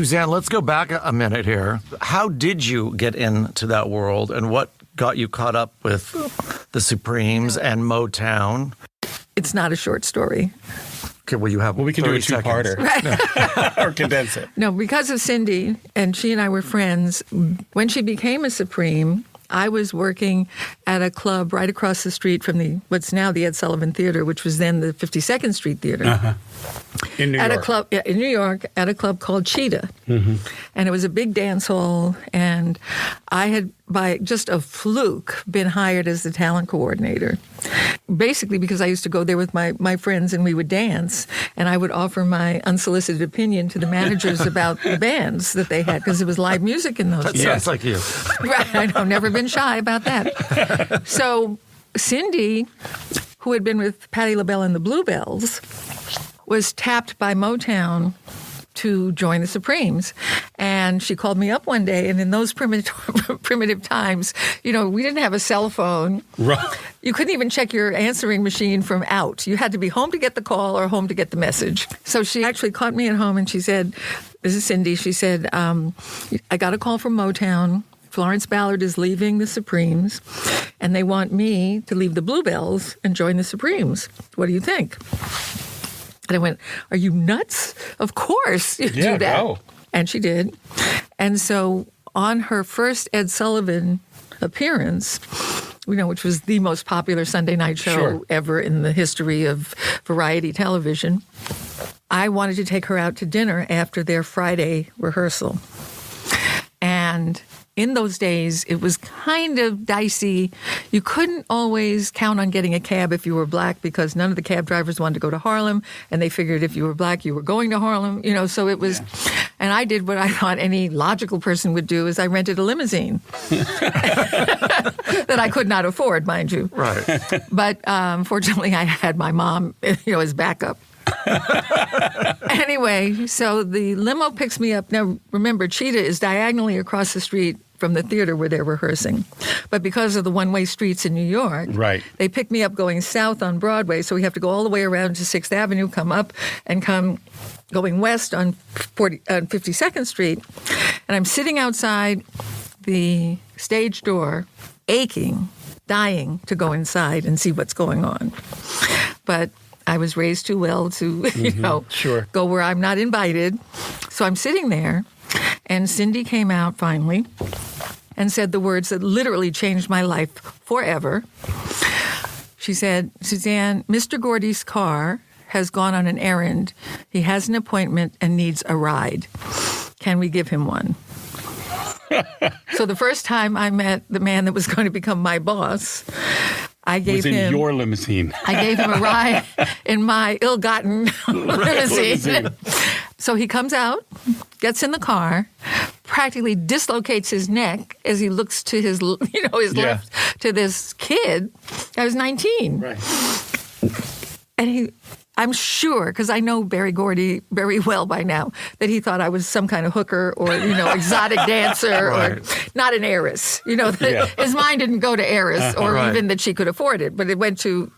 Suzanne, let's go back a minute here. How did you get into that world, and what got you caught up with the Supremes and Motown? It's not a short story. Okay, well, you have we can do a 30 seconds. two-parter. Right. Or condense it. No, because of Cindy, and she and I were friends. When she became a Supreme, I was working at a club right across the street from what's now the Ed Sullivan Theater, which was then the 52nd Street Theater. Uh-huh. In New York. In New York, at a club called Cheetah. Mm-hmm. And it was a big dance hall, and I had, by just a fluke, been hired as the talent coordinator. Basically because I used to go there with my friends and we would dance, and I would offer my unsolicited opinion to the managers about the bands that they had, because it was live music in those days. Sounds like you. Right, I know, never been shy about that. So Cindy, who had been with Patti LaBelle and the Bluebells, was tapped by Motown to join the Supremes. And she called me up one day, and in those primitive times, we didn't have a cell phone. Right. You couldn't even check your answering machine from out. You had to be home to get the call or home to get the message. So she actually caught me at home, and she said, this is Cindy, she said, I got a call from Motown. Florence Ballard is leaving the Supremes, and they want me to leave the Bluebells and join the Supremes. What do you think? And I went, are you nuts? Of course you do that. Go. And she did. And so on her first Ed Sullivan appearance, which was the most popular Sunday night show ever in the history of variety television, I wanted to take her out to dinner after their Friday rehearsal. And in those days, it was kind of dicey. You couldn't always count on getting a cab if you were black, because none of the cab drivers wanted to go to Harlem, and they figured if you were black, you were going to Harlem. So it was, and I did what I thought any logical person would do, is I rented a limousine that I could not afford, mind you. Right. But fortunately, I had my mom, as backup. Anyway, so the limo picks me up. Now, remember, Cheetah is diagonally across the street from the theater where they're rehearsing. But because of the one-way streets in New York, they pick me up going south on Broadway, so we have to go all the way around to 6th Avenue, come up, and come going west on 52nd Street. And I'm sitting outside the stage door, aching, dying to go inside and see what's going on. But I was raised too well to, go where I'm not invited. So I'm sitting there, and Cindy came out finally and said the words that literally changed my life forever. She said, Suzanne, Mr. Gordy's car has gone on an errand. He has an appointment and needs a ride. Can we give him one? So the first time I met the man that was going to become my boss, I gave him your limousine. I gave him a ride in my ill-gotten limousine. So he comes out, gets in the car, practically dislocates his neck as he looks to his left to this kid. I was 19. Right. And I'm sure, because I know Berry Gordy very well by now, that he thought I was some kind of hooker or, exotic dancer or not an heiress. His mind didn't go to heiress or even that she could afford it, but it went to,